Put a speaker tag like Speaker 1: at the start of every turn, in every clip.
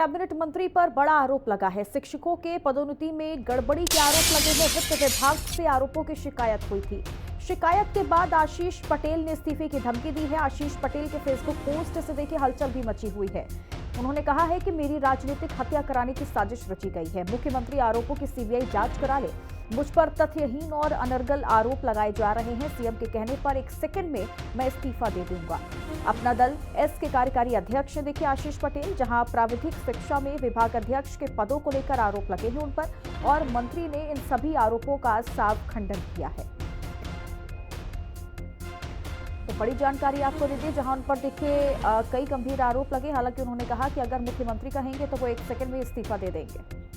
Speaker 1: Cabinet मंत्री पर बड़ा आरोप लगा है। शिक्षकों के पदोन्नति में गड़बड़ी के आरोप लगे हैं। वित्त विभाग से आरोपों की शिकायत हुई थी। शिकायत के बाद आशीष पटेल ने इस्तीफे की धमकी दी है। आशीष पटेल के फेसबुक पोस्ट से देखिए हलचल भी मची हुई है। उन्होंने कहा है कि मेरी राजनीतिक हत्या कराने की साजिश रची गई है। मुख्यमंत्री आरोपों की सीबीआई जांच करा ले। मुझ पर तथ्यहीन और अनर्गल आरोप लगाए जा रहे हैं। सीएम के कहने पर 1 सेकंड में मैं इस्तीफा दे दूंगा। अपना दल एस के कार्यकारी अध्यक्ष ने देखिए आशीष पटेल, जहां प्राविधिक शिक्षा में विभाग अध्यक्ष के पदों को लेकर आरोप लगे हैं उन पर, और मंत्री ने इन सभी आरोपों का साफ खंडन किया है। तो बड़ी जानकारी आपको दे दी, जहां उन पर देखिए कई गंभीर आरोप लगे। हालांकि उन्होंने कहा कि अगर मुख्यमंत्री कहेंगे तो वो 1 सेकंड में इस्तीफा दे देंगे।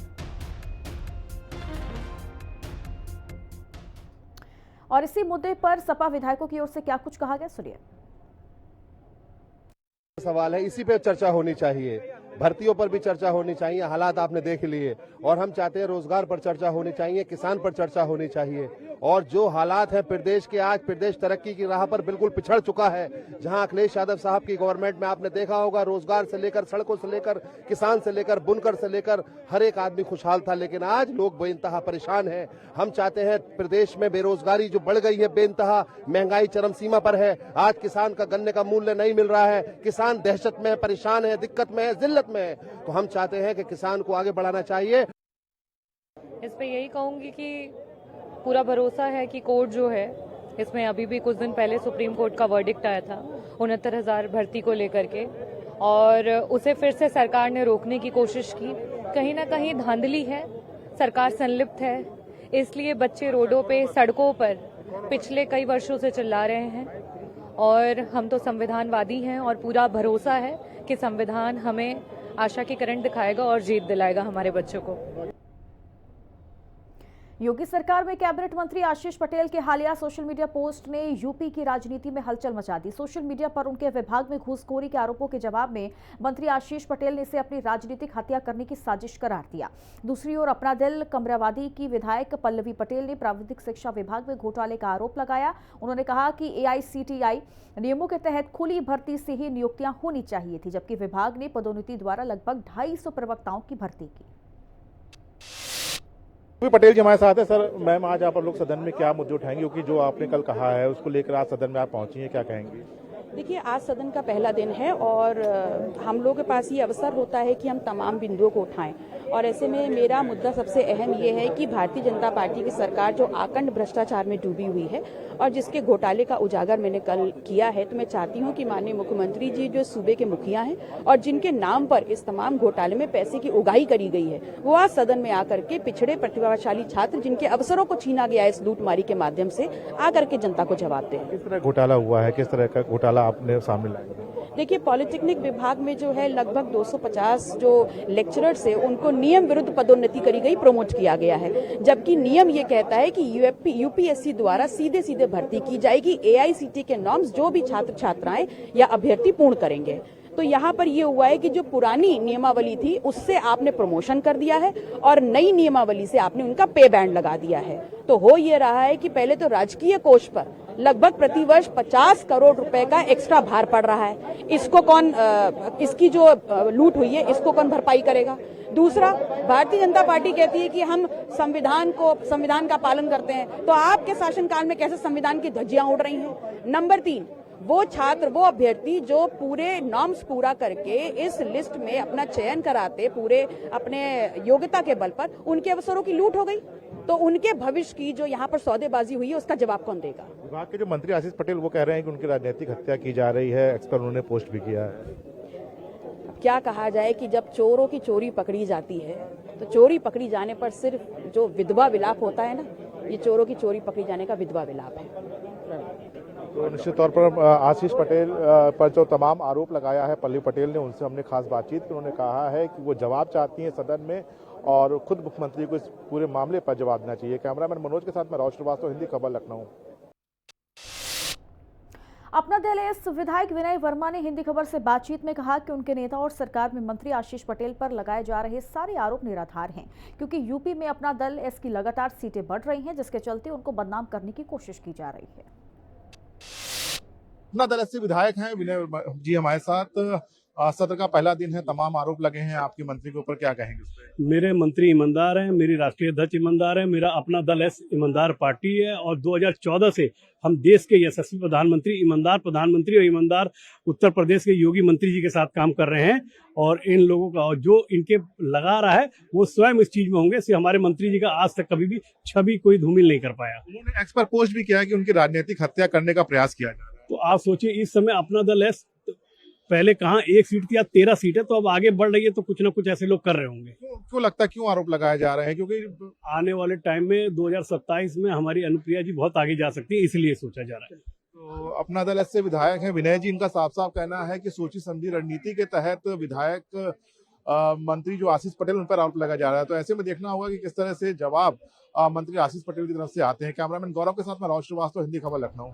Speaker 1: और इसी मुद्दे पर सपा विधायकों की ओर से क्या कुछ कहा गया, सुनिए।
Speaker 2: सवाल है, इसी पे चर्चा होनी चाहिए। भर्तियों पर भी चर्चा होनी चाहिए। हालात आपने देख लिए, और हम चाहते हैं रोजगार पर चर्चा होनी चाहिए, किसान पर चर्चा होनी चाहिए। और जो हालात है प्रदेश के, आज प्रदेश तरक्की की राह पर बिल्कुल पिछड़ चुका है। जहां अखिलेश यादव साहब की गवर्नमेंट में आपने देखा होगा, रोजगार से लेकर, सड़कों से लेकर, किसान से लेकर, बुनकर से लेकर हर एक आदमी खुशहाल था। लेकिन आज लोग बेइंतहा परेशान हैं। हम चाहते हैं, प्रदेश में बेरोजगारी जो बढ़ गई है बेइंतहा, महंगाई चरम सीमा पर है। आज किसान का गन्ने का मूल्य नहीं मिल रहा है। किसान दहशत में है, परेशान है, दिक्कत में है, जिल्लत में है। तो हम चाहते हैं कि किसान को आगे बढ़ाना चाहिए।
Speaker 3: इस पे यही कहूंगी कि पूरा भरोसा है कि कोर्ट जो है, इसमें अभी भी कुछ दिन पहले सुप्रीम कोर्ट का वर्डिक्ट आया था 69,000 भर्ती को लेकर के, और उसे फिर से सरकार ने रोकने की कोशिश की। कहीं ना कहीं धांधली है, सरकार संलिप्त है, इसलिए बच्चे रोडों पे, सड़कों पर पिछले कई वर्षों से चिल्ला रहे हैं। और हम तो संविधानवादी हैं और पूरा भरोसा है कि संविधान हमें आशा की किरण दिखाएगा और जीत दिलाएगा हमारे बच्चों को।
Speaker 1: योगी सरकार में कैबिनेट मंत्री आशीष पटेल के हालिया सोशल मीडिया पोस्ट ने यूपी की राजनीति में हलचल मचा दी। सोशल मीडिया पर उनके विभाग में घूसखोरी के आरोपों के जवाब में मंत्री आशीष पटेल ने इसे अपनी राजनीतिक हत्या करने की साजिश करार दिया। दूसरी ओर अपना दल कमरावादी की विधायक पल्लवी पटेल ने प्राविधिक शिक्षा विभाग में घोटाले का आरोप लगाया। उन्होंने कहा कि AICTI नियमों के तहत खुली भर्ती से ही नियुक्तियां होनी चाहिए थी, जबकि विभाग ने पदोन्नति द्वारा लगभग 250 प्रवक्ताओं की भर्ती की।
Speaker 4: पटेल जी हमारे साथ है। सर, मैम, आज आप लोग सदन में क्या मुद्दे उठाएंगे, क्योंकि जो आपने कल कहा है उसको लेकर आज सदन में आप पहुंची हैं, क्या कहेंगे?
Speaker 5: देखिए, आज सदन का पहला दिन है और हम लोगों के पास ये अवसर होता है कि हम तमाम बिंदुओं को उठाएं, और ऐसे में मेरा मुद्दा सबसे अहम ये है कि भारतीय जनता पार्टी की सरकार जो आकंठ भ्रष्टाचार में डूबी हुई है और जिसके घोटाले का उजागर मैंने कल किया है, तो मैं चाहती हूँ कि माननीय मुख्यमंत्री जी जो सूबे के मुखिया हैं और जिनके नाम पर इस तमाम घोटाले में पैसे की उगाही करी गई है, वो आज सदन में आकर के पिछड़े प्रतिभाशाली छात्र जिनके अवसरों को छीना गया है इस लूटमारी के माध्यम से, आकर के जनता को जवाब दें।
Speaker 4: किस तरह घोटाला हुआ है, किस तरह का घोटाला आपने सामने लाया?
Speaker 5: देखिए, पॉलिटेक्निक विभाग में जो है लगभग 250 जो लेक्चरर्स है उनको नियम विरुद्ध पदोन्नति करी गई, प्रमोट किया गया है, जबकि नियम ये कहता है कि UPSC द्वारा सीधे सीधे भर्ती की जाएगी। AICTI के नॉर्म्स जो भी छात्र छात्राएं या अभ्यर्थी पूर्ण करेंगे। तो यहाँ पर ये हुआ है कि जो पुरानी नियमावली थी उससे आपने प्रमोशन कर दिया है और नई नियमावली से आपने उनका पे बैंड लगा दिया है। तो हो ये रहा है कि पहले तो राजकीय कोष पर लगभग प्रतिवर्ष 50 करोड़ रुपए का एक्स्ट्रा भार पड़ रहा है। इसको कौन, इसकी जो लूट हुई है इसको कौन भरपाई करेगा? दूसरा, भारतीय जनता पार्टी कहती है कि हम संविधान का पालन करते हैं, तो आपके शासनकाल में कैसे संविधान की धज्जियां उड़ रही हैं? नंबर 3, वो छात्र, वो अभ्यर्थी जो पूरे नॉर्म्स पूरा करके इस लिस्ट में अपना चयन कराते पूरे अपने योग्यता के बल पर, उनके अवसरों की लूट हो गई। तो उनके भविष्य की जो यहाँ पर सौदेबाजी हुई है उसका जवाब कौन देगा?
Speaker 4: विभाग के जो मंत्री आशीष पटेल वो कह रहे हैं कि उनकी राजनीतिक हत्या की जा रही है, एक्स पर उन्होंने पोस्ट भी किया है।
Speaker 5: क्या कहा जाए कि जब चोरों की चोरी पकड़ी जाती है तो चोरी पकड़ी जाने पर सिर्फ जो विधवा विलाप होता है ना, ये चोरों की चोरी पकड़ी जाने का विधवा विलाप है।
Speaker 4: तो निश्चित तौर पर आशीष पटेल पर जो तमाम आरोप लगाया है पल्लवी पटेल ने, उनसे हमने खास बातचीत की। उन्होंने कहा है कि वो जवाब चाहती हैं सदन में और खुद मुख्यमंत्री को इस पूरे मामले पर जवाब देना चाहिए। कैमरामैन मनोज के साथ मैं राव श्रीवास्तव, हिंदी खबर, लखनऊ।
Speaker 1: अपना दल एस विधायक विनय वर्मा ने हिंदी खबर से बातचीत में कहा कि उनके नेता और सरकार में मंत्री आशीष पटेल पर लगाए जा रहे सारे आरोप निराधार हैं, क्योंकि यूपी में अपना दल एस की लगातार सीटें बढ़ रही हैं, जिसके चलते उनको बदनाम करने की कोशिश की जा रही है।
Speaker 4: अपना दल एस विधायक हैं विनय जी हमारे साथ। सत्र का पहला दिन है, तमाम आरोप लगे हैं आपके मंत्री के ऊपर, क्या कहेंगे उस पर?
Speaker 6: मेरे मंत्री ईमानदार हैं, मेरी राष्ट्रीय अध्यक्ष ईमानदार है, मेरा अपना दल है ईमानदार पार्टी है, और 2014 से हम देश के यशस्वी प्रधानमंत्री, ईमानदार प्रधानमंत्री और ईमानदार उत्तर प्रदेश के योगी मंत्री जी के साथ काम कर रहे हैं। और इन लोगों का जो इनके लगा रहा है वो स्वयं इस चीज में होंगे। से हमारे मंत्री जी का आज तक कभी भी छवि कोई धूमिल नहीं कर पाया।
Speaker 4: उन्होंने एक्स पर पोस्ट भी किया है कि उनकी राजनीतिक हत्या करने का प्रयास किया जा रहा है।
Speaker 6: तो आप सोचिए, इस समय अपना दल है, पहले कहाँ 1 सीट थी, अब 13 सीट है, तो अब आगे बढ़ रही है, तो कुछ ना कुछ ऐसे लोग कर रहे होंगे।
Speaker 4: क्यों लगता है, क्यों आरोप लगाए जा रहे हैं? क्योंकि
Speaker 6: आने वाले टाइम में 2027 में हमारी अनुप्रिया जी बहुत आगे जा सकती है, इसलिए सोचा जा रहा है।
Speaker 4: तो अपना दल ऐसे विधायक हैं विनय जी, इनका साफ साफ कहना है कि सोची समझी रणनीति के तहत विधायक मंत्री जो आशीष पटेल, उन पर आरोप लगाया जा रहा है। तो ऐसे में देखना होगा कि किस तरह से जवाब मंत्री आशीष पटेल की तरफ से आते हैं। कैमरामैन गौरव के साथ मैं राहुल श्रीवास्तव, हिंदी खबर, लखनऊ।